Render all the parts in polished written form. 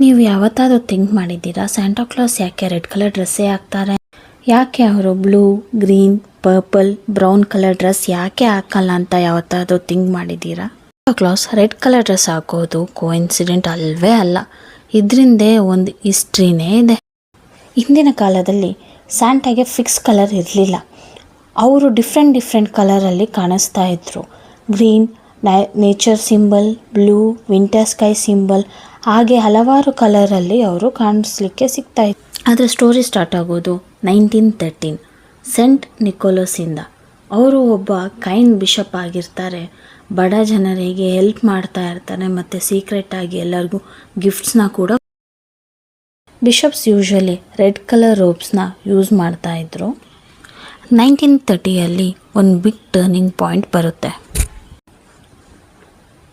ನೀವು ಯಾವತ್ತಾದರೂ ಥಿಂಕ್ ಮಾಡಿದ್ದೀರಾ ಸ್ಯಾಂಟಾ ಕ್ಲಾಸ್ ಯಾಕೆ ರೆಡ್ ಕಲರ್ ಡ್ರೆಸ್ಸೇ ಹಾಕ್ತಾರೆ? ಯಾಕೆ ಅವರು blue, green, purple, brown colour dress ಯಾಕೆ ಹಾಕಲ್ಲ ಅಂತ ಯಾವತ್ತಾದರೂ ಥಿಂಕ್ ಮಾಡಿದ್ದೀರಾ? Santa class red colour dress ಹಾಕೋದು ಕೋಇನ್ಸಿಡೆಂಟ್ ಅಲ್ವೇ ಅಲ್ಲ. ಇದರಿಂದೇ ಒಂದು ಹಿಸ್ಟ್ರಿನೇ ಇದೆ. ಹಿಂದಿನ ಕಾಲದಲ್ಲಿ ಸ್ಯಾಂಟಾಗೆ ಫಿಕ್ಸ್ ಕಲರ್ ಇರಲಿಲ್ಲ. ಅವರು ಡಿಫ್ರೆಂಟ್ ಕಲರಲ್ಲಿ ಕಾಣಿಸ್ತಾ ಇದ್ರು. Green nature symbol, blue winter sky symbol, ಹಾಗೆ ಹಲವಾರು ಕಲರಲ್ಲಿ ಅವರು ಕಾಣಿಸ್ಲಿಕ್ಕೆ ಸಿಗ್ತಾ ಇತ್ತು. ಆದರೆ ಸ್ಟೋರಿ ಸ್ಟಾರ್ಟ್ ಆಗೋದು 1913 ಸೆಂಟ್ ನಿಕೋಲಸಿಂದ. ಅವರು ಒಬ್ಬ ಕೈಂಡ್ ಬಿಷಪ್ ಆಗಿರ್ತಾರೆ. ಬಡ ಜನರಿಗೆ ಹೆಲ್ಪ್ ಮಾಡ್ತಾ ಇರ್ತಾರೆ ಮತ್ತು ಸೀಕ್ರೆಟಾಗಿ ಎಲ್ಲರಿಗೂ ಗಿಫ್ಟ್ಸ್ನ ಕೂಡ. ಬಿಷಪ್ಸ್ ಯೂಶ್ವಲಿ ರೆಡ್ ಕಲರ್ ರೋಬ್ಸ್ನ ಯೂಸ್ ಮಾಡ್ತಾ ಇದ್ರು. 1930ಯಲ್ಲಿ ಒಂದು ಬಿಗ್ ಟರ್ನಿಂಗ್ ಪಾಯಿಂಟ್ ಬರುತ್ತೆ.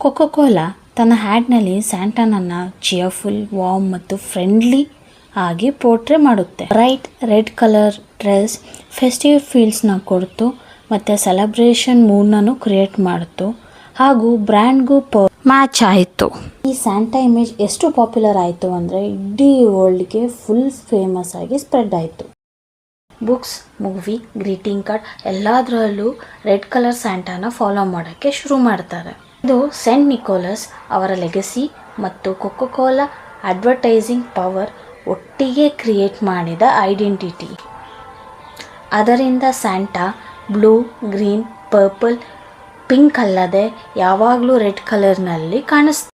ಕೊಕೊಕೋಲಾ ತನ್ನ ಹ್ಯಾಡ್ನಲ್ಲಿ ಸ್ಯಾಂಟಾನನ್ನು ಚಿಯರ್ಫುಲ್, ವಾರ್ಮ್ ಮತ್ತು ಫ್ರೆಂಡ್ಲಿ ಆಗಿ ಪೋರ್ಟ್ರೇ ಮಾಡುತ್ತೆ. Bright red colour dress festive ಫೀಲ್ಸ್ನ ಕೊಡ್ತು ಮತ್ತು ಸೆಲೆಬ್ರೇಷನ್ ಮೂಡ್ನೂ ಕ್ರಿಯೇಟ್ ಮಾಡ್ತು, ಹಾಗೂ ಬ್ರ್ಯಾಂಡ್ಗೂ ಮ್ಯಾಚ್ ಆಯಿತು. ಈ ಸ್ಯಾಂಟಾ ಇಮೇಜ್ ಎಷ್ಟು ಪಾಪ್ಯುಲರ್ ಆಯಿತು ಅಂದರೆ ಇಡೀ ವರ್ಲ್ಡ್ಗೆ ಫುಲ್ ಫೇಮಸ್ ಆಗಿ ಸ್ಪ್ರೆಡ್ ಆಯಿತು. ಬುಕ್ಸ್, ಮೂವಿ, ಗ್ರೀಟಿಂಗ್ ಕಾರ್ಡ್ ಎಲ್ಲದರಲ್ಲೂ ರೆಡ್ ಕಲರ್ ಸ್ಯಾಂಟಾನ ಫಾಲೋ ಮಾಡೋಕ್ಕೆ ಶುರು ಮಾಡ್ತಾರೆ. ಇದು ಸೆಂಟ್ ನಿಕೋಲಸ್ ಅವರ ಲೆಗಸಿ ಮತ್ತು ಕೊಕೊಕೋಲಾ ಅಡ್ವರ್ಟೈಸಿಂಗ್ ಪವರ್ ಒಟ್ಟಿಗೆ ಕ್ರಿಯೇಟ್ ಮಾಡಿದ ಐಡೆಂಟಿಟಿ. ಅದರಿಂದ Santa blue, green, purple, pink ಅಲ್ಲದೆ ಯಾವಾಗಲೂ ರೆಡ್ ಕಲರ್ನಲ್ಲಿ ಕಾಣಿಸ್ತಾರೆ.